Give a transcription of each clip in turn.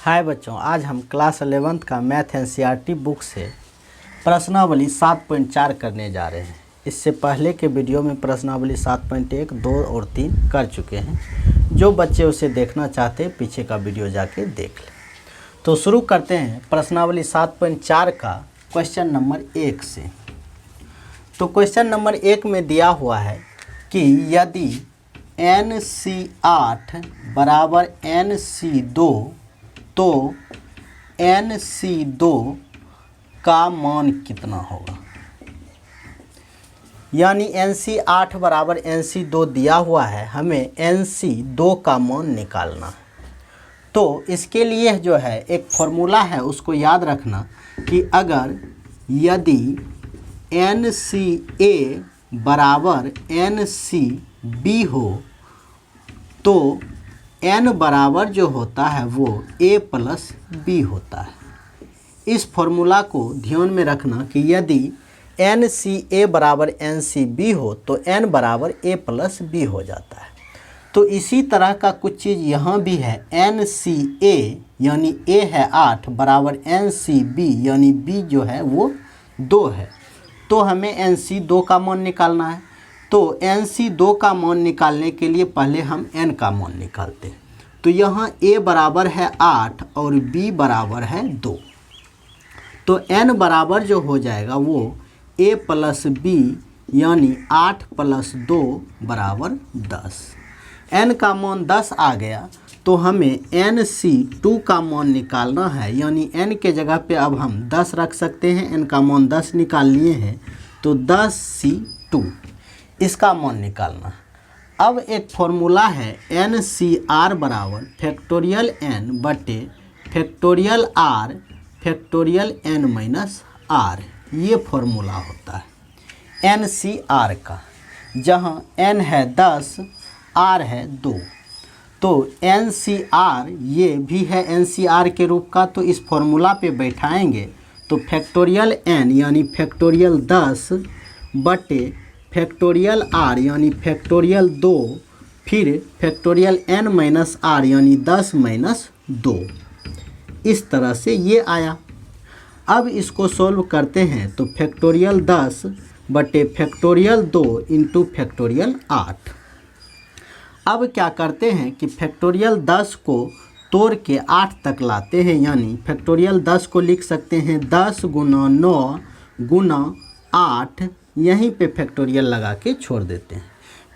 हाय बच्चों, आज हम क्लास 11th का मैथ एनसीईआरटी बुक से प्रश्नावली 7.4 करने जा रहे हैं। इससे पहले के वीडियो में प्रश्नावली 7.1, 2 और 3 कर चुके हैं। जो बच्चे उसे देखना चाहते हैं पीछे का वीडियो जाके देख लें। तो शुरू करते हैं प्रश्नावली 7.4 का क्वेश्चन नंबर 1 से। तो क्वेश्चन नंबर 1 में दिया हुआ है कि यदि NC8 बराबर NC2 तो NC2 का मान कितना होगा। यानी NC8 बराबर NC2 दिया हुआ है, हमें NC2 का मान निकालना है। तो इसके लिए जो है एक फॉर्मूला है, उसको याद रखना कि अगर यदि NCA बराबर NCB हो तो n बराबर जो होता है वो a प्लस b होता है। इस फॉर्मूला को ध्यान में रखना कि यदि NCA बराबर NCB हो तो n बराबर a प्लस b हो जाता है। तो इसी तरह का कुछ चीज़ यहाँ भी है। NCA यानी a है 8 बराबर NCB यानी b जो है वो 2 है। तो हमें NC2 का मान निकालना है। तो NC2 का मान निकालने के लिए पहले हम n का मान निकालते हैं। तो यहाँ a बराबर है 8 और b बराबर है 2। तो n बराबर जो हो जाएगा वो a प्लस b यानी 8 प्लस 2 बराबर 10। n का मान 10 आ गया तो हमें NC2 का मान निकालना है। यानी n के जगह पे अब हम 10 रख सकते हैं। n का मान 10 निकाल लिए हैं तो 10C2 इसका मान निकालना है। अब एक फॉर्मूला है NCR बराबर फैक्टोरियल n बटे factorial r factorial n minus r। ये फॉर्मूला होता है NCR का, जहाँ n है 10, r है 2। तो NCR ये भी है NCR के रूप का। तो इस फॉर्मूला पे बैठाएंगे तो फैक्टोरियल n यानी फैक्टोरियल 10 बटे फैक्टोरियल r यानी फैक्टोरियल 2 फिर फैक्टोरियल n माइनस r यानी 10 माइनस 2। इस तरह से ये आया। अब इसको सॉल्व करते हैं तो फैक्टोरियल 10 बटे फैक्टोरियल 2 इंटू फैक्टोरियल 8। अब क्या करते हैं कि फैक्टोरियल 10 को तोड़ के 8 तक लाते हैं। यानी फैक्टोरियल 10 को लिख सकते हैं 10 गुना 9 गुना 8। यहीं पे फैक्टोरियल लगा के छोड़ देते हैं।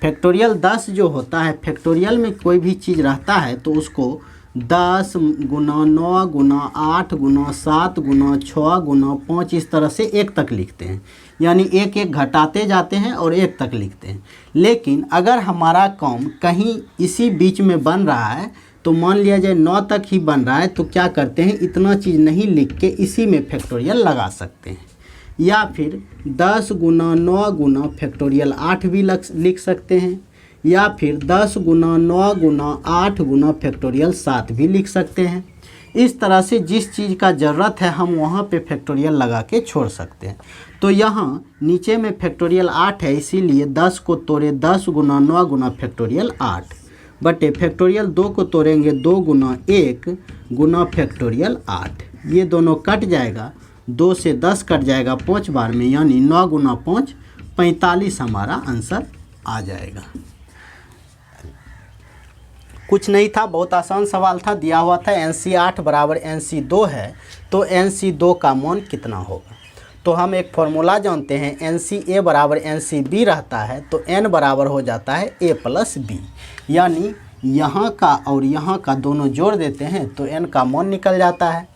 फैक्टोरियल 10 जो होता है, फैक्टोरियल में कोई भी चीज़ रहता है तो उसको 10 गुना 9 गुना 8 गुना 7 गुना 6 गुना 5 इस तरह से 1 तक लिखते हैं। यानी एक एक घटाते जाते हैं और 1 तक लिखते हैं। लेकिन अगर हमारा काम कहीं इसी बीच में बन रहा है, तो मान लिया जाए 9 तक ही बन रहा है, तो क्या करते हैं, इतना चीज़ नहीं लिख के इसी में फैक्टोरियल लगा सकते हैं। या फिर 10 गुना 9 गुना फैक्टोरियल 8 भी लिख सकते हैं। या फिर 10 गुना 9 गुना 8 गुना फैक्टोरियल 7 भी लिख सकते हैं। इस तरह से जिस चीज़ का ज़रूरत है हम वहाँ पे फैक्टोरियल लगा के छोड़ सकते हैं। तो यहाँ नीचे में फैक्टोरियल 8 है, इसीलिए 10 को तोड़े 10 गुना 9 गुना फैक्टोरियल 8 बटे फैक्टोरियल 2 को तोड़ेंगे 2 गुना 1 गुना फैक्टोरियल 8। ये दोनों कट जाएगा, 2 से 10 कट जाएगा 5 बार में, यानी 9 गुना 5 45 हमारा आंसर आ जाएगा। कुछ नहीं था, बहुत आसान सवाल था। दिया हुआ था NC8 बराबर NC2 है तो NC2 का मान कितना होगा। तो हम एक फॉर्मूला जानते हैं, NCA बराबर NCB रहता है तो n बराबर हो जाता है a प्लस b। यानी यहाँ का और यहाँ का दोनों जोड़ देते हैं तो n का मान निकल जाता है।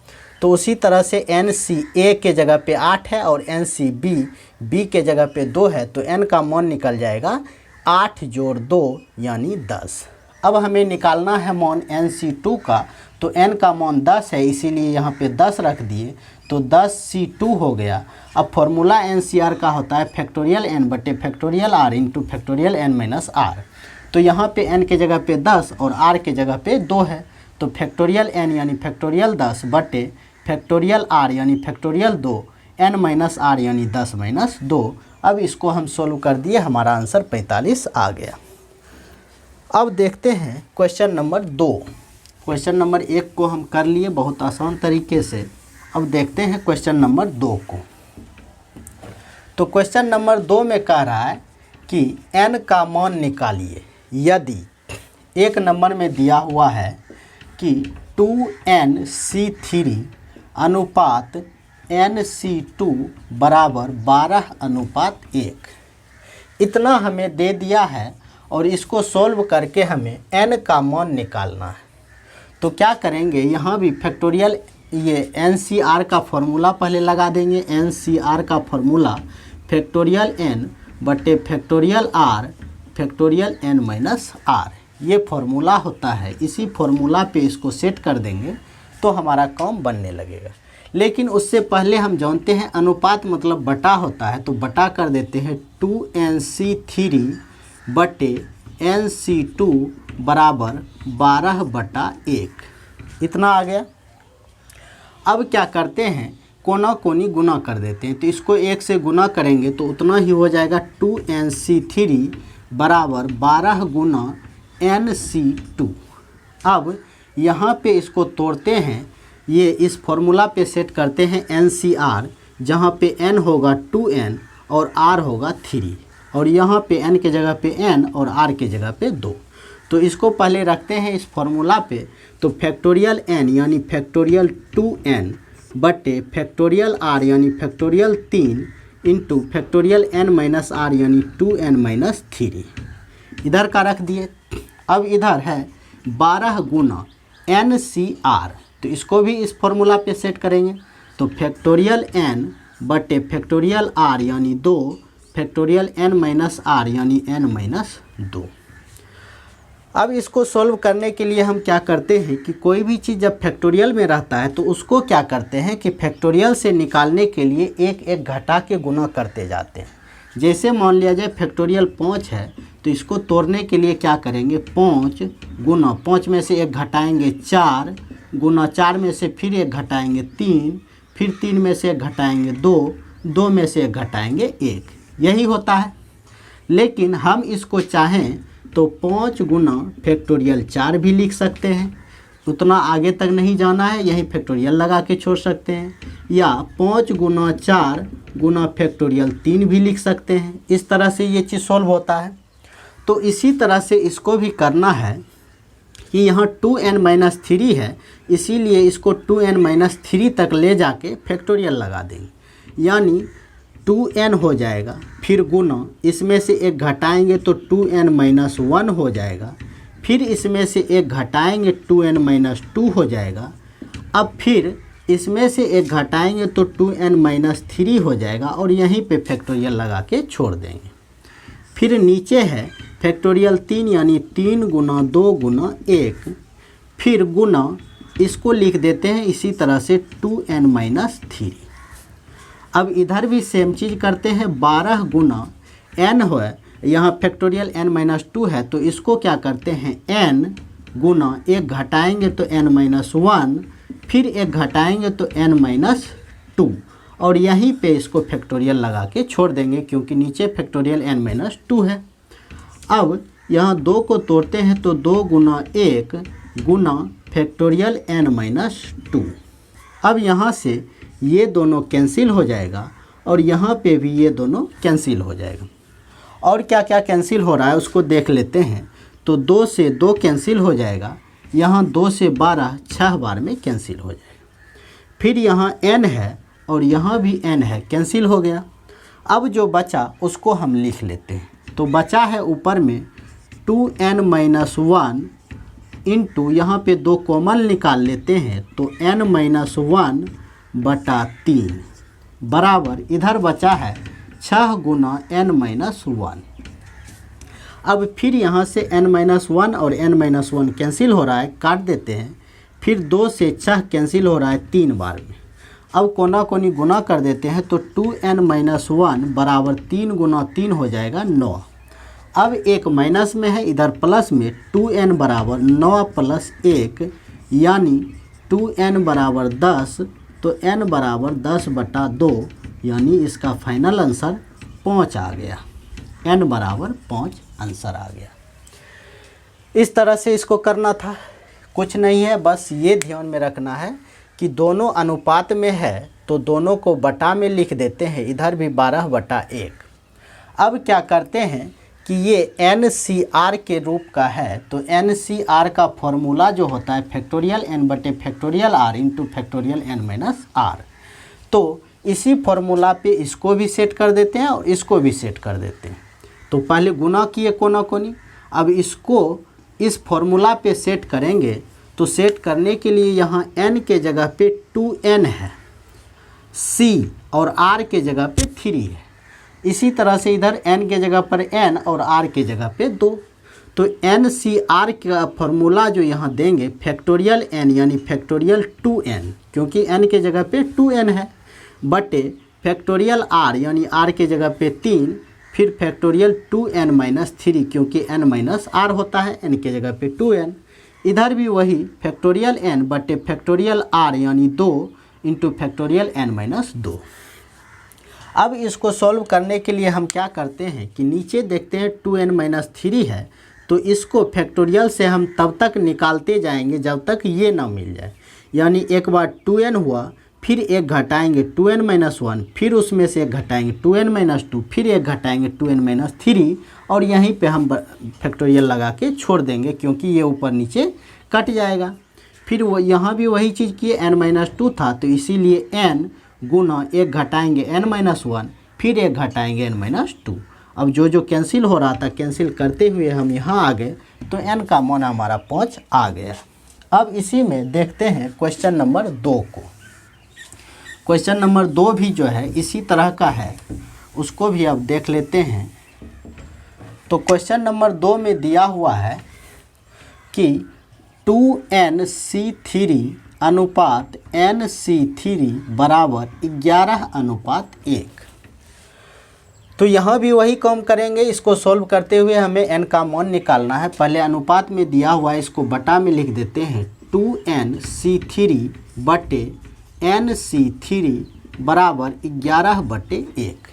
तो उसी तरह से NCA के जगह पे 8 है और NCB B के जगह पे 2 है, तो n का मान निकल जाएगा 8 जोड़ 2 यानी 10। अब हमें निकालना है मान NC2 का। तो n का मान 10 है, इसीलिए यहाँ पे 10 रख दिए तो 10C2 हो गया। अब फॉर्मूला NCR का होता है फैक्टोरियल n बटे factorial r into factorial n minus r। तो यहाँ पे n के जगह पे 10 और r के जगह पे 2 है, तो फैक्टोरियल n यानी फैक्टोरियल 10 बटे फैक्टोरियल r यानी फैक्टोरियल 2 n माइनस r यानी 10 माइनस 2। अब इसको हम सोल्व कर दिए, हमारा आंसर 45 आ गया। अब देखते हैं क्वेश्चन नंबर 2। क्वेश्चन नंबर 1 को हम कर लिए बहुत आसान तरीके से। अब देखते हैं क्वेश्चन नंबर 2 को। तो क्वेश्चन नंबर 2 में कह रहा है कि n का मान निकालिए यदि एक नंबर में दिया हुआ है कि 2nc3 अनुपात nc2 बराबर 12:1। इतना हमें दे दिया है और इसको सॉल्व करके हमें n का मान निकालना है। तो क्या करेंगे, यहाँ भी फैक्टोरियल ये NCR का फॉर्मूला पहले लगा देंगे। NCR का फॉर्मूला फैक्टोरियल n बटे factorial r factorial n minus r, ये फॉर्मूला होता है। इसी फॉर्मूला पे इसको सेट कर देंगे तो हमारा काम बनने लगेगा। लेकिन उससे पहले हम जानते हैं अनुपात मतलब बटा होता है, तो बटा कर देते हैं 2nc3 बटे nc2 बराबर 12/1। इतना आ गया। अब क्या करते हैं, कोना कोनी गुना कर देते हैं। तो इसको 1 से गुना करेंगे तो उतना ही हो जाएगा 2nc3 बराबर 12 गुना nc2। अब यहाँ पे इसको तोड़ते हैं, ये इस फॉर्मूला पे सेट करते हैं NCR, जहाँ पे n होगा 2n और r होगा 3, और यहाँ पे n के जगह पे n और r के जगह पे 2। तो इसको पहले रखते हैं इस फॉर्मूला पे। तो फैक्टोरियल n यानी फैक्टोरियल 2n बटे फैक्टोरियल r यानी factorial 3 into factorial n minus r यानी 2n माइनस 3 इधर का रख दिए। अब इधर है 12 गुना NCR, तो इसको भी इस फॉर्मूला पे सेट करेंगे। तो फैक्टोरियल n बटे फैक्टोरियल r यानी 2 फैक्टोरियल n माइनस r यानी n माइनस 2। अब इसको सॉल्व करने के लिए हम क्या करते हैं कि कोई भी चीज़ जब फैक्टोरियल में रहता है तो उसको क्या करते हैं कि फैक्टोरियल से निकालने के लिए एक एक घटा के गुना करते जाते हैं। जैसे मान लिया जाए फैक्टोरियल 5 है, तो इसको तोड़ने के लिए क्या करेंगे, 5 गुना 5 में से एक घटाएंगे 4 गुना 4 में से फिर एक घटाएंगे 3, फिर 3 में से एक घटाएंगे 2, 2 में से एक घटाएंगे 1, यही होता है। लेकिन हम इसको चाहें तो 5 गुना फैक्टोरियल 4 भी लिख सकते हैं। उतना आगे तक नहीं जाना है, यहीं फैक्टोरियल लगा के छोड़ सकते हैं। या 5 गुना 4 गुना फैक्टोरियल 3 भी लिख सकते हैं। इस तरह से ये चीज़ सॉल्व होता है। तो इसी तरह से इसको भी करना है कि यहाँ 2n माइनस 3 है, इसीलिए इसको 2n माइनस 3 तक ले जाके फैक्टोरियल लगा देंगे, यानी 2n हो जाएगा। फिर गुना इसमें से एक घटाएंगे तो 2n माइनस 1 हो जाएगा। फिर इसमें से एक घटाएंगे 2n माइनस 2 हो जाएगा। अब फिर इसमें से एक घटाएंगे तो 2n माइनस 3 हो जाएगा, और यहीं पे फैक्टोरियल लगा के छोड़ देंगे। फिर नीचे है फैक्टोरियल 3 यानी 3 गुना 2 गुना 1, फिर गुना इसको लिख देते हैं इसी तरह से 2n माइनस 3। अब इधर भी सेम चीज़ करते हैं, 12 गुना n हो, यहाँ फैक्टोरियल n माइनस 2 है, तो इसको क्या करते हैं n गुना एक घटाएंगे तो n माइनस 1, फिर एक घटाएंगे तो n माइनस 2, और यहीं पे इसको फैक्टोरियल लगा के छोड़ देंगे क्योंकि नीचे फैक्टोरियल n माइनस 2 है। अब यहाँ 2 को तोड़ते हैं तो 2 गुना 1 गुना फैक्टोरियल n माइनस 2। अब यहाँ से ये दोनों कैंसिल हो जाएगा और यहाँ पे भी ये दोनों कैंसिल हो जाएगा। और क्या क्या कैंसिल हो रहा है उसको देख लेते हैं। तो 2 से 2 कैंसिल हो जाएगा, यहाँ 2 से 12 6 बार में कैंसिल हो जाएगा। फिर यहाँ n है और यहाँ भी n है, कैंसिल हो गया। अब जो बचा उसको हम लिख लेते हैं। तो बचा है ऊपर में 2n माइनस 1 इंटू यहाँ पे 2 कॉमन निकाल लेते हैं तो n माइनस 1 बटा 3 बराबर इधर बचा है 6 गुना n माइनस 1। अब फिर यहाँ से n माइनस 1 और n माइनस 1 कैंसिल हो रहा है, काट देते हैं। फिर 2 से 6 कैंसिल हो रहा है 3 बार में। अब कोना कोनी गुना कर देते हैं तो 2n माइनस 1 बराबर 3 गुना 3 हो जाएगा 9। अब एक माइनस में है, इधर प्लस में 2n बराबर 9 प्लस 1 यानी 2n बराबर 10, तो n बराबर 10 बटा 2 यानी इसका फाइनल आंसर 5 आ गया। n बराबर 5 आंसर आ गया। इस तरह से इसको करना था। कुछ नहीं है, बस ये ध्यान में रखना है कि दोनों अनुपात में है तो दोनों को बटा में लिख देते हैं, इधर भी 12/1। अब क्या करते हैं कि ये NCR के रूप का है, तो NCR का फॉर्मूला जो होता है फैक्टोरियल n बटे factorial r into factorial n minus r। तो इसी फॉर्मूला पे इसको भी सेट कर देते हैं और इसको भी सेट कर देते हैं। तो पहले गुना किए कोना कोनी, अब इसको इस फॉर्मूला पे सेट करेंगे। तो सेट करने के लिए यहाँ n के जगह पे 2n है, c और r के जगह पे 3 है। इसी तरह से इधर n के जगह पर n और r के जगह पे 2। तो NCR का फॉर्मूला जो यहाँ देंगे फैक्टोरियल n यानी फैक्टोरियल 2n, क्योंकि n के जगह पे 2n है, बटे फैक्टोरियल r यानी r के जगह पे 3, फिर फैक्टोरियल 2n माइनस 3 क्योंकि n माइनस r होता है, n के जगह पे 2n। इधर भी वही फैक्टोरियल n बटे फैक्टोरियल r यानी 2 इंटू फैक्टोरियल n माइनस 2। अब इसको सॉल्व करने के लिए हम क्या करते हैं कि नीचे देखते हैं 2n माइनस 3 है, तो इसको फैक्टोरियल से हम तब तक निकालते जाएंगे जब तक ये ना मिल जाए। यानी एक बार 2n हुआ, फिर एक घटाएंगे 2n माइनस 1, फिर उसमें से एक घटाएंगे 2n माइनस 2, फिर एक घटाएंगे 2n माइनस 3, और यहीं पे हम फैक्टोरियल लगा के छोड़ देंगे क्योंकि ये ऊपर नीचे कट जाएगा। फिर वो यहाँ भी वही चीज़ किए, n माइनस 2 था तो इसीलिए n गुना एक घटाएंगे n माइनस 1, फिर एक घटाएंगे n माइनस 2। अब जो कैंसिल हो रहा था कैंसिल करते हुए हम यहाँ आ गए, तो n का मान हमारा 5 आ गया। अब इसी में देखते हैं क्वेश्चन नंबर 2 को। क्वेश्चन नंबर 2 भी जो है इसी तरह का है, उसको भी अब देख लेते हैं। तो क्वेश्चन नंबर 2 में दिया हुआ है कि 2NC3 अनुपात NC3 बराबर 11:1। तो यहाँ भी वही काम करेंगे। इसको सॉल्व करते हुए हमें n का मान निकालना है। पहले अनुपात में दिया हुआ है, इसको बटा में लिख देते हैं। 2NC3 बटे NC3 बराबर 11/1।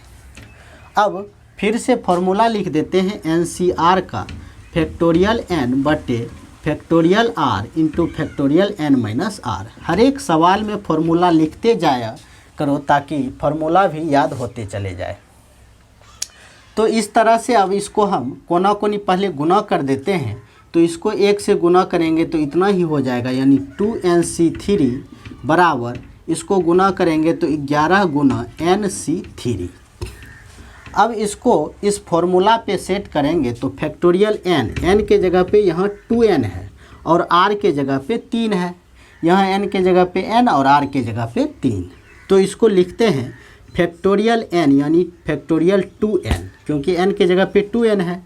अब फिर से फॉर्मूला लिख देते हैं NCR का फैक्टोरियल n बटे factorial r into factorial n minus r। हर एक सवाल में फॉर्मूला लिखते जाया करो ताकि फॉर्मूला भी याद होते चले जाए। तो इस तरह से अब इसको हम कोना कोनी पहले गुना कर देते हैं। तो इसको 1 से गुना करेंगे तो इतना ही हो जाएगा, यानी 2NC3 बराबर इसको गुना करेंगे तो 11 गुना NC3। अब इसको इस फॉर्मूला पे सेट करेंगे तो फैक्टोरियल n के जगह पे यहाँ 2n है और r के जगह पे 3 है। यहाँ n के जगह पे n और r के जगह पे 3। तो इसको लिखते हैं फैक्टोरियल n यानी फैक्टोरियल 2n, क्योंकि n के जगह पे 2n है,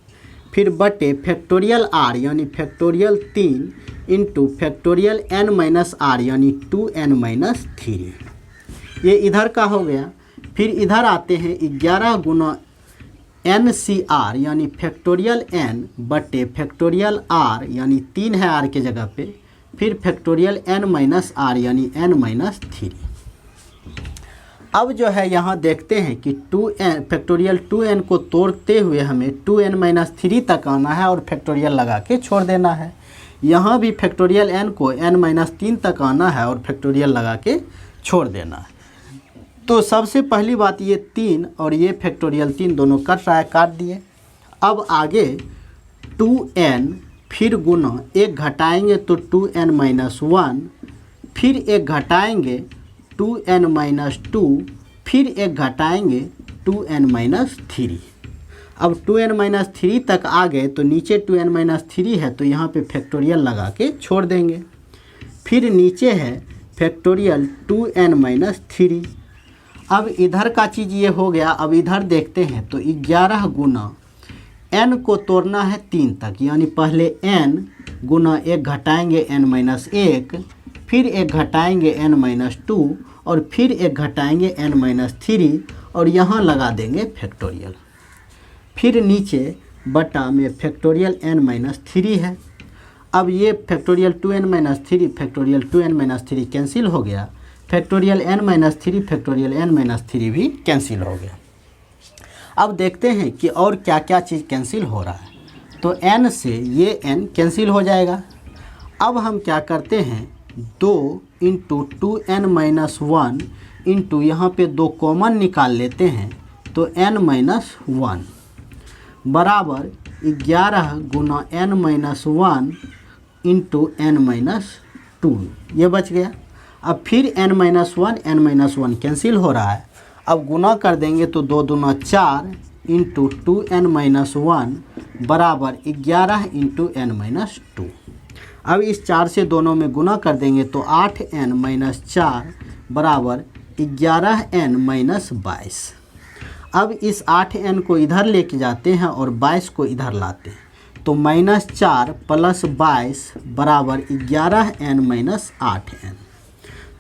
फिर बटे फैक्टोरियल r यानी factorial 3 into factorial n minus r यानी 2n माइनस 3। ये इधर का हो गया। फिर इधर आते हैं 11 गुना NCR यानी फैक्टोरियल n बटे फैक्टोरियल r यानी 3 है r के जगह पे, फिर फैक्टोरियल n माइनस r यानी n माइनस 3। अब जो है यहाँ देखते हैं कि 2n फैक्टोरियल 2n को तोड़ते हुए हमें 2n माइनस 3 तक आना है और फैक्टोरियल लगा के छोड़ देना है। यहाँ भी फैक्टोरियल n को n माइनस 3 तक आना है और फैक्टोरियल लगा के छोड़ देना है। तो सबसे पहली बात ये 3 और ये फैक्टोरियल 3 दोनों कट रहा है, काट दिए। अब आगे 2n फिर गुना एक घटाएंगे तो 2n माइनस 1, फिर एक घटाएंगे 2n माइनस 2, फिर एक घटाएंगे 2n माइनस 3। अब 2n माइनस 3 तक आ गए तो नीचे 2n माइनस 3 है तो यहाँ पे फैक्टोरियल लगा के छोड़ देंगे। फिर नीचे है फैक्टोरियल 2n माइनस 3। अब इधर का चीज़ ये हो गया। अब इधर देखते हैं तो 11 गुना n को तोड़ना है 3 तक, यानी पहले n गुना एक घटाएंगे n माइनस 1, फिर एक घटाएंगे n माइनस 2 और फिर एक घटाएंगे n माइनस 3 और यहाँ लगा देंगे फैक्टोरियल। फिर नीचे बटा में फैक्टोरियल n माइनस 3 है। अब ये factorial 2n minus 3 factorial 2n minus 3 cancel हो गया, factorial n minus 3 factorial n minus 3 भी कैंसिल हो गया। अब देखते हैं कि और क्या क्या चीज़ कैंसिल हो रहा है। तो n से ये n कैंसिल हो जाएगा। अब हम क्या करते हैं, 2 इंटू 2n-1 इंटू यहाँ पे 2 कॉमन निकाल लेते हैं, तो n-1 बराबर 11 गुना n-1 इंटू n-2, ये बच गया। अब फिर n-1 कैंसिल हो रहा है, अब गुना कर देंगे तो 2 दूना 4 इंटू 2n-1 बराबर 11 इंटू n-2। अब इस 4 से दोनों में गुना कर देंगे तो 8n-4 बराबर 11n-22। अब इस 8n को इधर लेके जाते हैं और 22 को इधर लाते हैं, तो -4 + 22 बराबर 11n-8n।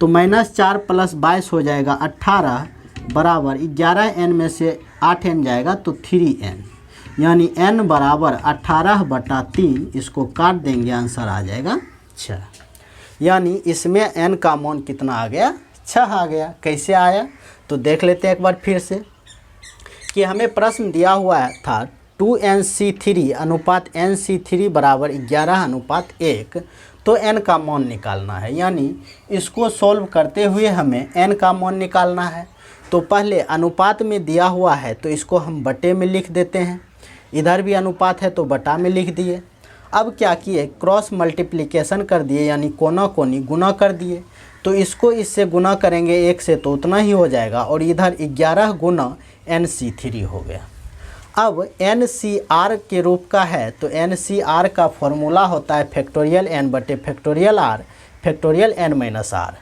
तो -4 + 22 हो जाएगा 18 बराबर 11n में से 8n जाएगा तो 3n, यानी n बराबर 18/3। इसको काट देंगे, आंसर आ जाएगा 6। यानी इसमें n का मान कितना आ गया, 6 आ गया। कैसे आया तो देख लेते हैं एक बार फिर से, कि हमें प्रश्न दिया हुआ था 2nc3 अनुपात nc3 बराबर 11:1, तो n का मान निकालना है। यानी इसको सॉल्व करते हुए हमें n का मान निकालना है। तो पहले अनुपात में दिया हुआ है तो इसको हम बटे में लिख देते हैं, इधर भी अनुपात है तो बटा में लिख दिए। अब क्या किए, क्रॉस मल्टीप्लिकेशन कर दिए, यानी कोना कोनी गुना कर दिए। तो इसको इससे गुना करेंगे 1 से तो उतना ही हो जाएगा, और इधर 11 गुना nc3 हो गया। अब NCR के रूप का है तो NCR का फॉर्मूला होता है फैक्टोरियल n बटे फैक्टोरियल r फैक्टोरियल n-r।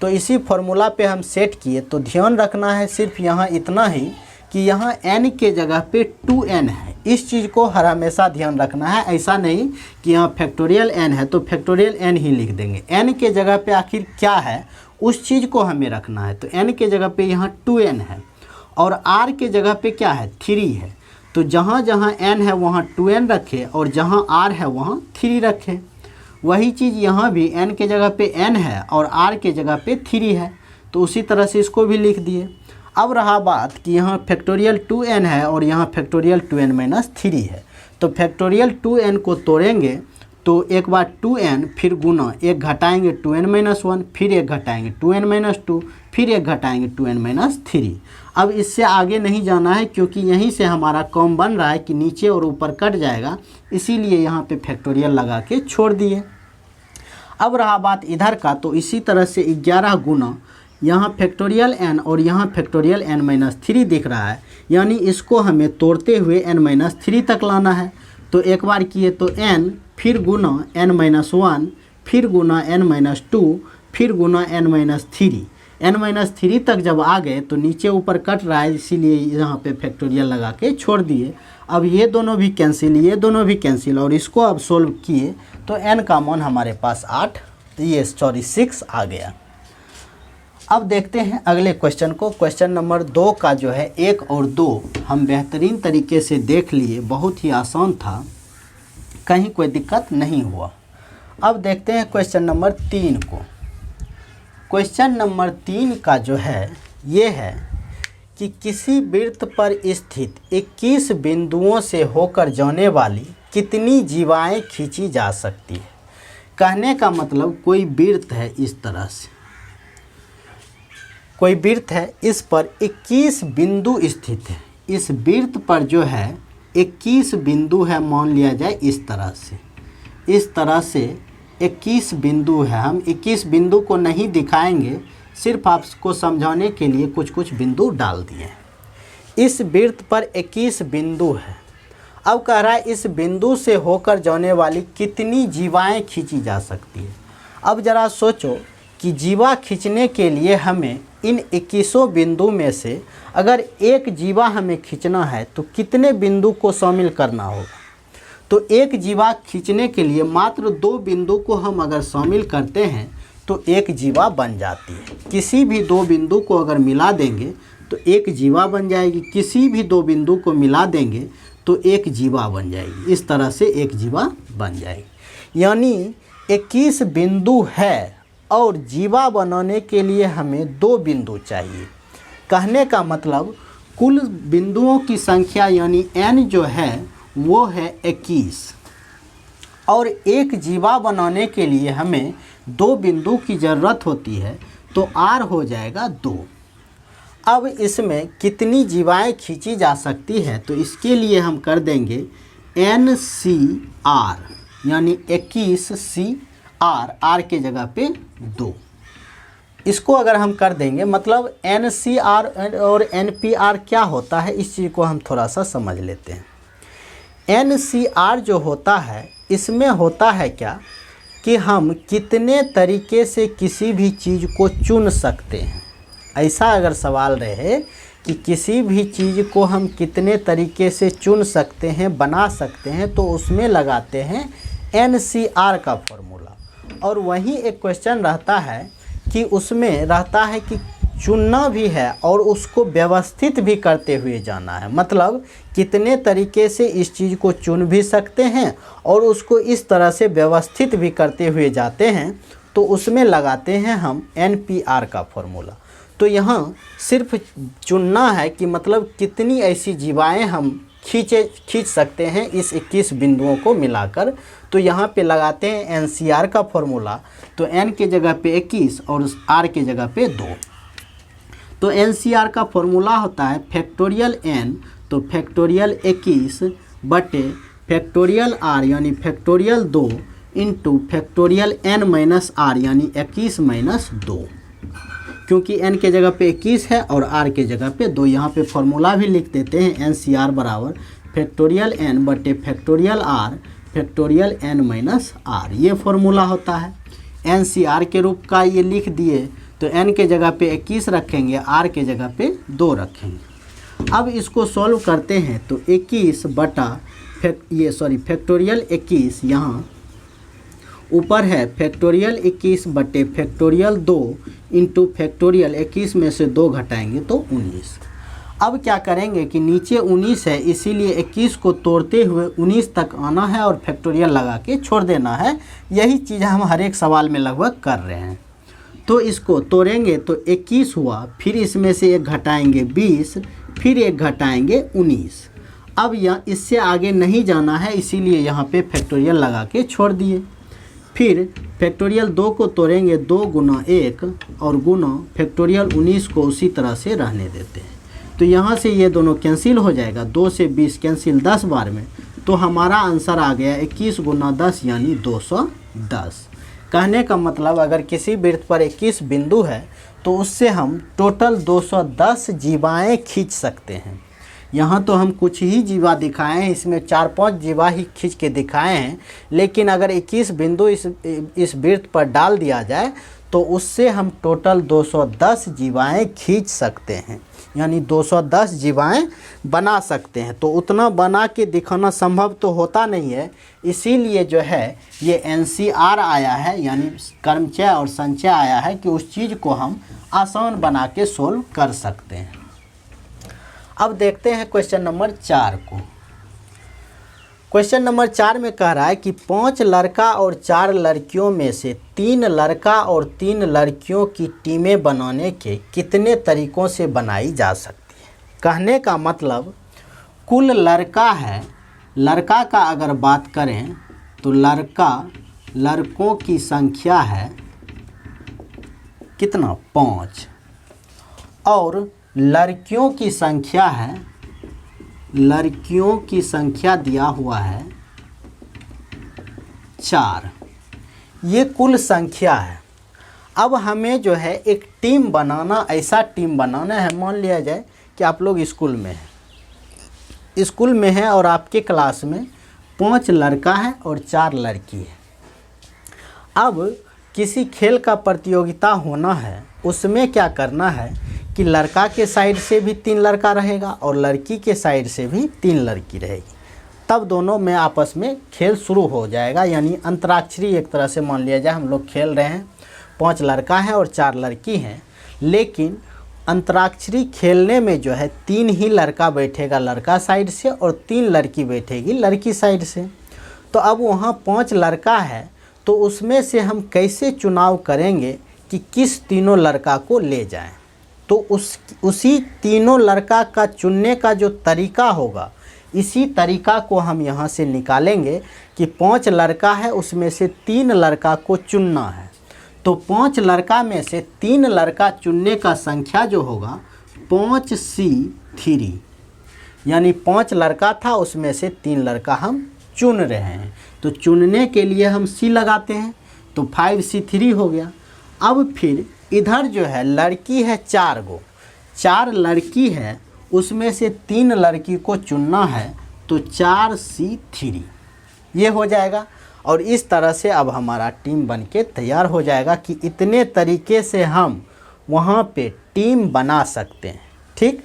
तो इसी फॉर्मूला पे हम सेट किए। तो ध्यान रखना है सिर्फ यहाँ इतना ही कि यहाँ n के जगह पे 2n है। इस चीज़ को हर हमेशा ध्यान रखना है, ऐसा नहीं कि यहाँ फैक्टोरियल n है तो फैक्टोरियल n ही लिख देंगे। n के जगह पे आखिर क्या है उस चीज़ को हमें रखना है। तो n के जगह पे यहाँ 2n है और r के जगह पे क्या है, 3 है। तो जहाँ जहाँ n है वहाँ 2n रखे और जहाँ r है वहाँ 3 रखे। वही चीज़ यहाँ भी n के जगह पे n है और r के जगह पे 3 है, तो उसी तरह से इसको भी लिख दिए। अब रहा बात कि यहाँ फैक्टोरियल 2n है और यहाँ फैक्टोरियल 2n-3 है। तो फैक्टोरियल 2n को तोड़ेंगे तो एक बार 2n फिर गुना 1 घटाएंगे 2n-1, फिर 1 घटाएंगे 2n-2, फिर 1 घटाएंगे 2n-3। अब इससे आगे नहीं जाना है क्योंकि यहीं से हमारा कॉम बन रहा है कि नीचे और ऊपर कट जाएगा, इसीलिए यहाँ पे फैक्टोरियल लगा के छोड़ दिए। अब रहा बात इधर का, तो इसी तरह से 11 गुना यहाँ फैक्टोरियल n और यहाँ फैक्टोरियल n-3 दिख रहा है, यानी इसको हमें तोड़ते हुए n-3 तक लाना है। तो एक बार किए तो n फिर गुना n-1 फिर गुना n-2 फिर गुना n-3, n-3 तक जब आ गए तो नीचे ऊपर कट रहा है, इसीलिए यहाँ पे फैक्टोरियल लगा के छोड़ दिए। अब ये दोनों भी कैंसिल, ये दोनों भी कैंसिल, और इसको अब सोल्व किए तो n का मान हमारे पास 6 आ गया। अब देखते हैं अगले क्वेश्चन को। क्वेश्चन नंबर 2 का जो है 1 और 2 हम बेहतरीन तरीके से देख लिए, बहुत ही आसान था, कहीं कोई दिक्कत नहीं हुआ। अब देखते हैं क्वेश्चन नंबर 3 को। क्वेश्चन नंबर 3 का जो है ये है कि किसी वृत्त पर स्थित 21 बिंदुओं से होकर जाने वाली कितनी जीवाएं खींची जा सकती है। कहने का मतलब कोई वृत्त है, इस तरह से कोई वृत्त है, इस पर 21 बिंदु स्थित है। इस वृत्त पर जो है 21 बिंदु है, मान लिया जाए इस तरह से, इस तरह से 21 बिंदु है। हम 21 बिंदु को नहीं दिखाएंगे, सिर्फ आपको समझाने के लिए कुछ कुछ बिंदु डाल दिए। इस वृत्त पर 21 बिंदु है। अब कह रहा है इस बिंदु से होकर जाने वाली कितनी जीवाएं खींची जा सकती है। अब ज़रा सोचो कि जीवा खींचने के लिए हमें इन 21 बिंदु में से अगर एक जीवा हमें खींचना है तो कितने बिंदु को शामिल करना होगा। तो एक जीवा खींचने के लिए मात्र 2 बिंदु को हम अगर शामिल करते हैं तो एक जीवा बन जाती है। किसी भी 2 बिंदु को अगर मिला देंगे तो एक जीवा बन जाएगी, किसी भी 2 बिंदु को मिला देंगे तो एक जीवा बन जाएगी। इस तरह से एक जीवा बन जाएगी। यानी 21 बिंदु है और जीवा बनाने के लिए हमें 2 बिंदु चाहिए। कहने का मतलब कुल बिंदुओं की संख्या यानी n जो है वो है 21। और एक जीवा बनाने के लिए हमें 2 बिंदु की ज़रूरत होती है, तो r हो जाएगा 2। अब इसमें कितनी जीवाएं खींची जा सकती है, तो इसके लिए हम कर देंगे NCR यानी 21CR, R के जगह पे 2। इसको अगर हम कर देंगे, मतलब NCR और NPR क्या होता है, इस चीज़ को हम थोड़ा सा समझ लेते हैं। NCR जो होता है, इसमें होता है क्या कि हम कितने तरीके से किसी भी चीज़ को चुन सकते हैं। ऐसा अगर सवाल रहे कि किसी भी चीज़ को हम कितने तरीके से चुन सकते हैं, बना सकते हैं, तो उसमें लगाते हैं NCR का फॉर्मूला। और वहीं एक क्वेश्चन रहता है कि उसमें रहता है कि चुनना भी है और उसको व्यवस्थित भी करते हुए जाना है, मतलब कितने तरीके से इस चीज़ को चुन भी सकते हैं और उसको इस तरह से व्यवस्थित भी करते हुए जाते हैं, तो उसमें लगाते हैं हम NPR का फॉर्मूला। तो यहाँ सिर्फ चुनना है कि मतलब कितनी ऐसी जीवाएं हम खींच सकते हैं इस 21 बिंदुओं को मिलाकर, तो यहाँ पे लगाते हैं NCR का फॉर्मूला। तो N के जगह पे 21 और R के जगह पे 2। तो NCR का फॉर्मूला होता है फैक्टोरियल N, तो फैक्टोरियल 21 बटे फैक्टोरियल R यानी factorial 2 into factorial N minus R यानी 21 माइनस 2। क्योंकि N के जगह पे 21 है और R के जगह पे 2, यहाँ पे फॉर्मूला भी लिख देते हैं NCR बराबर फैक्टोरियल N बटे factorial R factorial N minus R। ये फॉर्मूला होता है NCR के रूप का, ये लिख दिए। तो N के जगह पे 21 रखेंगे, R के जगह पे 2 रखेंगे। अब इसको सॉल्व करते हैं, तो 21 बटा फैक्टोरियल 21, यहाँ ऊपर है फैक्टोरियल 21 बटे फैक्टोरियल 2 इंटू फैक्टोरियल 21 में से 2 घटाएंगे तो 19। अब क्या करेंगे कि नीचे 19 है, इसीलिए 21 को तोड़ते हुए 19 तक आना है और फैक्टोरियल लगा के छोड़ देना है। यही चीज़ हम हर एक सवाल में लगभग कर रहे हैं। तो इसको तोड़ेंगे तो 21 हुआ, फिर इसमें से 1 घटाएंगे 20, फिर 1 घटाएंगे 19। अब यह इससे आगे नहीं जाना है, इसीलिए यहाँ पे फैक्टोरियल लगा के छोड़ दिए। फिर फैक्टोरियल 2 को तोड़ेंगे, 2 गुना 1 और गुना फैक्टोरियल 19 को उसी तरह से रहने देते हैं। तो यहाँ से ये दोनों कैंसिल हो जाएगा, 2 से 20 कैंसिल 10 बार में, तो हमारा आंसर आ गया 21 गुना 10 यानी 210। कहने का मतलब अगर किसी वृत्त पर 21 बिंदु है तो उससे हम टोटल 210 जीवाएँ खींच सकते हैं। यहाँ तो हम कुछ ही जीवा दिखाए हैं, इसमें 4-5 जीवा ही खींच के दिखाए हैं, लेकिन अगर 21 बिंदु इस वृत्त पर डाल दिया जाए तो उससे हम टोटल 210 जीवाएँ खींच सकते हैं, यानी 210 जीवाएँ बना सकते हैं। तो उतना बना के दिखाना संभव तो होता नहीं है, इसीलिए जो है ये NCR आया है, यानी कर्मचय और संचय आया है कि उस चीज़ को हम आसान बना के सोल्व कर सकते हैं। अब देखते हैं क्वेश्चन नंबर 4 को। क्वेश्चन नंबर 4 में कह रहा है कि 5 लड़का और 4 लड़कियों में से 3 लड़का और 3 लड़कियों की टीमें बनाने के कितने तरीक़ों से बनाई जा सकती है। कहने का मतलब कुल लड़का है, लड़का का अगर बात करें तो लड़कों की संख्या है कितना 5, और लड़कियों की संख्या है, लड़कियों की संख्या दिया हुआ है 4। ये कुल संख्या है। अब हमें जो है एक टीम बनाना, ऐसा टीम बनाना है, मान लिया जाए कि आप लोग स्कूल में हैं और आपके क्लास में 5 लड़का है और 4 लड़की है। अब किसी खेल का प्रतियोगिता होना है, उसमें क्या करना है कि लड़का के साइड से भी 3 लड़का रहेगा और लड़की के साइड से भी 3 लड़की रहेगी, तब दोनों में आपस में खेल शुरू हो जाएगा। यानी अंतराक्षरी एक तरह से मान लिया जाए, हम लोग खेल रहे हैं, 5 लड़का हैं और 4 लड़की हैं, लेकिन अंतराक्षरी खेलने में जो है 3 ही लड़का बैठेगा लड़का साइड से और 3 लड़की बैठेगी लड़की साइड से। तो अब वहाँ 5 लड़का है, तो उसमें से हम कैसे चुनाव करेंगे कि किस तीनों लड़का को ले जाएं। तो उसी तीनों लड़का का चुनने का जो तरीका होगा इसी तरीका को हम यहाँ से निकालेंगे कि 5 लड़का है, उसमें से 3 लड़का को चुनना है। तो 5 लड़का में से 3 लड़का चुनने का संख्या जो होगा 5C3, यानी 5 लड़का था, उसमें से 3 लड़का हम चुन रहे हैं। तो चुनने के लिए हम C लगाते हैं, तो 5C3 हो गया। अब फिर इधर जो है लड़की है 4 गो, 4 लड़की है, उसमें से 3 लड़की को चुनना है, तो 4C3 ये हो जाएगा। और इस तरह से अब हमारा टीम बनके तैयार हो जाएगा कि इतने तरीके से हम वहाँ पे टीम बना सकते हैं। ठीक,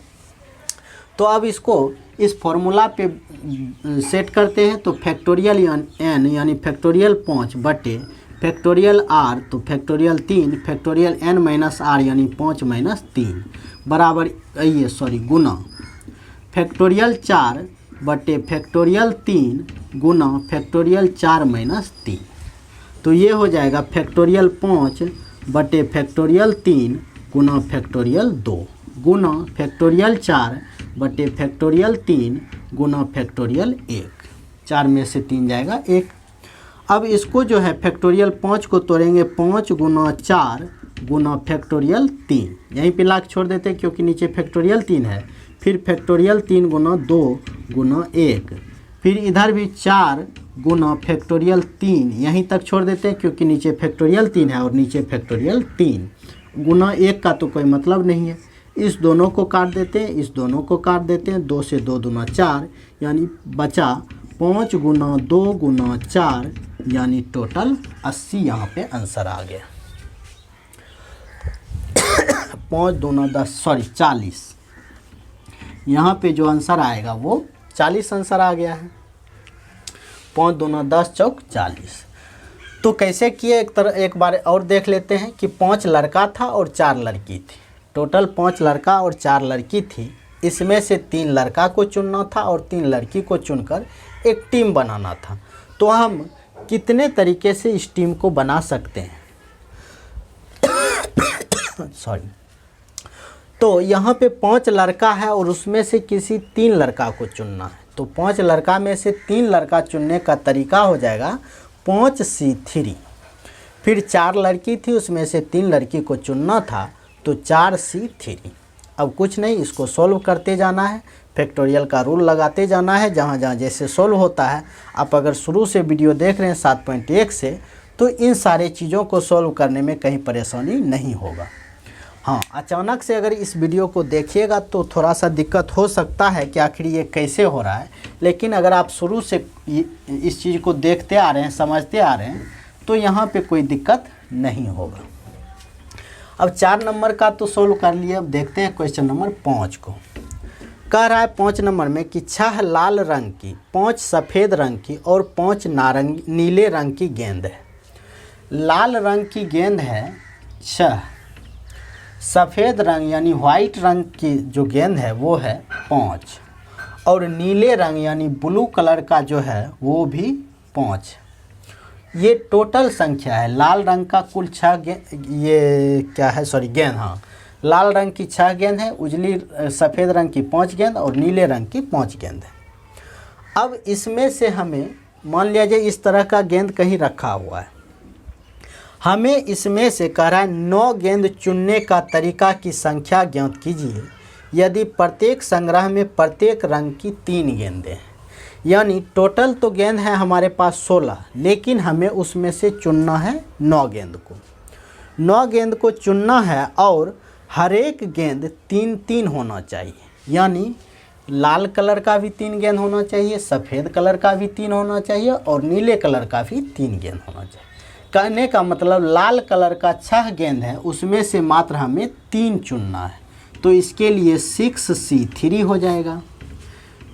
तो अब इसको इस फॉर्मूला पे सेट करते हैं। तो फैक्टोरियल n यानी फैक्टोरियल 5 बटे फैक्टोरियल r, तो factorial 3 factorial n minus r यानी 5 माइनस 3 बराबर गुना फैक्टोरियल 4 बटे फैक्टोरियल 3 गुना फैक्टोरियल 4 माइनस 3। तो ये हो जाएगा फैक्टोरियल 5 बटे फैक्टोरियल 3 गुना फैक्टोरियल 2 गुना फैक्टोरियल 4 बटे फैक्टोरियल 3 गुना फैक्टोरियल 1। 4 में से 3 जाएगा 1। अब इसको जो है फैक्टोरियल 5 को तोड़ेंगे, 5 गुना 4 गुना फैक्टोरियल 3, यहीं पे लाख छोड़ देते हैं क्योंकि नीचे फैक्टोरियल 3 है। फिर फैक्टोरियल 3 गुना 2 गुना 1, फिर इधर भी 4 गुना फैक्टोरियल 3, यहीं तक छोड़ देते हैं क्योंकि नीचे फैक्टोरियल 3 है और नीचे फैक्टोरियल 3 गुना 1 का तो कोई मतलब नहीं है। इस दोनों को काट देते हैं, इस दोनों को काट देते हैं, 2 से 2 दूना 4, यानी बचा 5 गुना 2 गुना 4, यानी टोटल 80 यहाँ पे आंसर आ गया। 5 दूना 10 40, यहाँ पे जो आंसर आएगा वो 40 आंसर आ गया है। 5 दूना 10 चौक 40। तो कैसे किए एक बार और देख लेते हैं कि 5 लड़का था और 4 लड़की थी। टोटल 5 लड़का और 4 लड़की थी, इसमें से 3 लड़का को चुनना था और 3 लड़की को चुनकर एक टीम बनाना था। तो हम कितने तरीके से इस टीम को बना सकते हैं सॉरी। तो यहाँ पे 5 लड़का है और उसमें से किसी 3 लड़का को चुनना है। तो 5 लड़का में से 3 लड़का चुनने का तरीका हो जाएगा 5C3। फिर 4 लड़की थी, उसमें से 3 लड़की को चुनना था, तो 4C3। अब कुछ नहीं, इसको सॉल्व करते जाना है, फैक्टोरियल का रूल लगाते जाना है। जहाँ जहाँ जैसे सॉल्व होता है, आप अगर शुरू से वीडियो देख रहे हैं 7.1 से, तो इन सारे चीज़ों को सॉल्व करने में कहीं परेशानी नहीं होगा। हाँ, अचानक से अगर इस वीडियो को देखिएगा तो थोड़ा सा दिक्कत हो सकता है कि आखिर ये कैसे हो रहा है, लेकिन अगर आप शुरू से इस चीज़ को देखते आ रहे हैं, समझते आ रहे हैं, तो यहाँ पे कोई दिक्कत नहीं होगा। अब 4 नंबर का तो सोल्व कर लिए। अब देखते हैं क्वेश्चन नंबर 5 को। कह रहा है 5 नंबर में कि 6 लाल रंग की, 5 सफ़ेद रंग की और 5 नीले रंग की गेंद है। लाल रंग की गेंद है 6, सफ़ेद रंग यानी वाइट रंग की जो गेंद है वो है 5, और नीले रंग यानी ब्लू कलर का जो है वो भी 5। ये टोटल संख्या है। लाल रंग का कुल 6 गेंद, ये क्या है गेंद, हाँ, लाल रंग की 6 गेंद है, उजली सफ़ेद रंग की 5 गेंद और नीले रंग की 5 गेंद है। अब इसमें से हमें मान लीजिए इस तरह का गेंद कहीं रखा हुआ है, हमें इसमें से कह रहा है 9 गेंद चुनने का तरीका की संख्या ज्ञात कीजिए यदि प्रत्येक संग्रह में प्रत्येक रंग की 3 गेंदें हैं। यानी टोटल तो गेंद है हमारे पास 16, लेकिन हमें उसमें से चुनना है 9 गेंद को। 9 गेंद को चुनना है और हर एक गेंद 3-3 होना चाहिए। यानी लाल कलर का भी 3 गेंद होना चाहिए, सफ़ेद कलर का भी 3 होना चाहिए और नीले कलर का भी 3 गेंद होना चाहिए। कहने का मतलब लाल कलर का 6 गेंद है, उसमें से मात्र हमें 3 चुनना है, तो इसके लिए 6C3 हो जाएगा।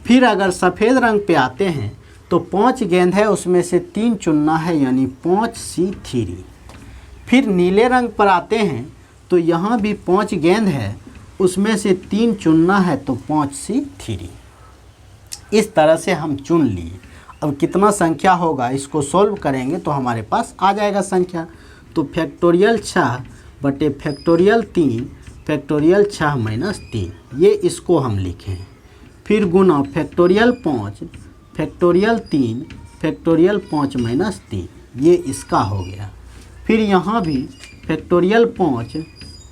फिर अगर सफ़ेद रंग पे आते हैं तो 5 गेंद है, उसमें से 3 चुनना है, यानी 5C3। फिर नीले रंग पर आते हैं तो यहाँ भी 5 गेंद है, उसमें से 3 चुनना है, तो 5C3। इस तरह से हम चुन लिए। अब कितना संख्या होगा इसको सॉल्व करेंगे तो हमारे पास आ जाएगा संख्या। तो फैक्टोरियल 6 बटे फैक्टोरियल 3 फैक्टोरियल 6 माइनस 3, ये इसको हम लिखें। फिर गुना फैक्टोरियल 5 फैक्टोरियल 3 फैक्टोरियल 5 माइनस 3, ये इसका हो गया। फिर यहाँ भी फैक्टोरियल 5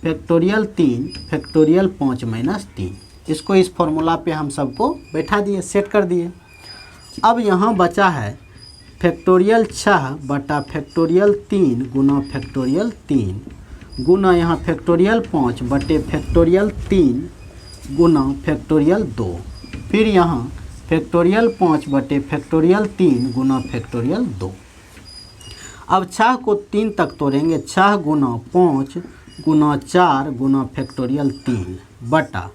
फैक्टोरियल 3 फैक्टोरियल 5 माइनस 3, इसको इस फॉर्मूला पे हम सबको बैठा दिए, सेट कर दिए। अब यहाँ बचा है फैक्टोरियल 6 बटा फैक्टोरियल 3 गुना फैक्टोरियल 3 गुना यहाँ फैक्टोरियल 5 बटे फैक्टोरियल 3 गुना फैक्टोरियल 2, फिर यहाँ फैक्टोरियल 5 बटे फैक्टोरियल 3 गुना फैक्टोरियल 2। अब 6 को 3 तक तोड़ेंगे, 6 गुना 5 गुना 4 गुना फैक्टोरियल 3 बटा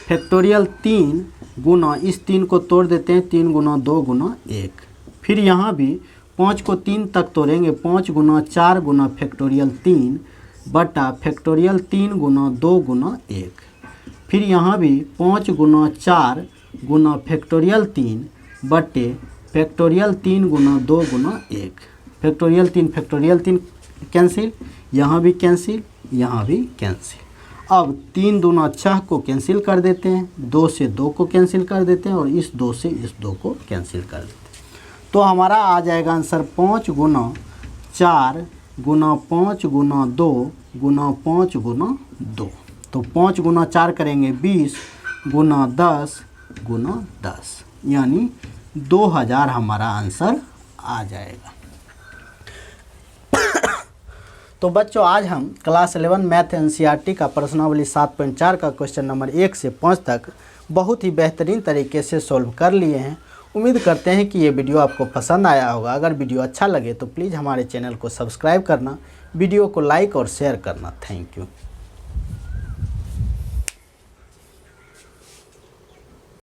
फैक्टोरियल 3 गुना, इस 3 को तोड़ देते हैं, 3 गुना 2 गुना 1। फिर यहाँ भी 5 को 3 तक तोड़ेंगे, 5 गुना 4 गुना फैक्टोरियल 3 बटा फैक्टोरियल 3 गुना 2 गुना 1। फिर यहाँ भी 5 गुना 4 गुना फैक्टोरियल 3 बटे फैक्टोरियल 3 गुना 2 गुना 1। फैक्टोरियल 3 कैंसिल, यहाँ भी कैंसिल, यहाँ भी कैंसिल। अब 3 दूना 6 को कैंसिल कर देते हैं, 2 से 2 को कैंसिल कर देते हैं और इस 2 से इस 2 को कैंसिल कर देते हैं। तो हमारा आ जाएगा आंसर 5 गुना 4 गुना 5 गुना 2 गुना 5 गुना 2। तो 5 गुना 4 करेंगे 20 गुना 10 गुना 10, यानी 2000 हमारा आंसर आ जाएगा। तो बच्चों आज हम क्लास 11 मैथ एनसीईआरटी का प्रश्नावली 7.4 का क्वेश्चन नंबर 1 से 5 तक बहुत ही बेहतरीन तरीके से सॉल्व कर लिए हैं। उम्मीद करते हैं कि ये वीडियो आपको पसंद आया होगा। अगर वीडियो अच्छा लगे तो प्लीज़ हमारे चैनल को सब्सक्राइब करना, वीडियो को लाइक और शेयर करना। Thank you.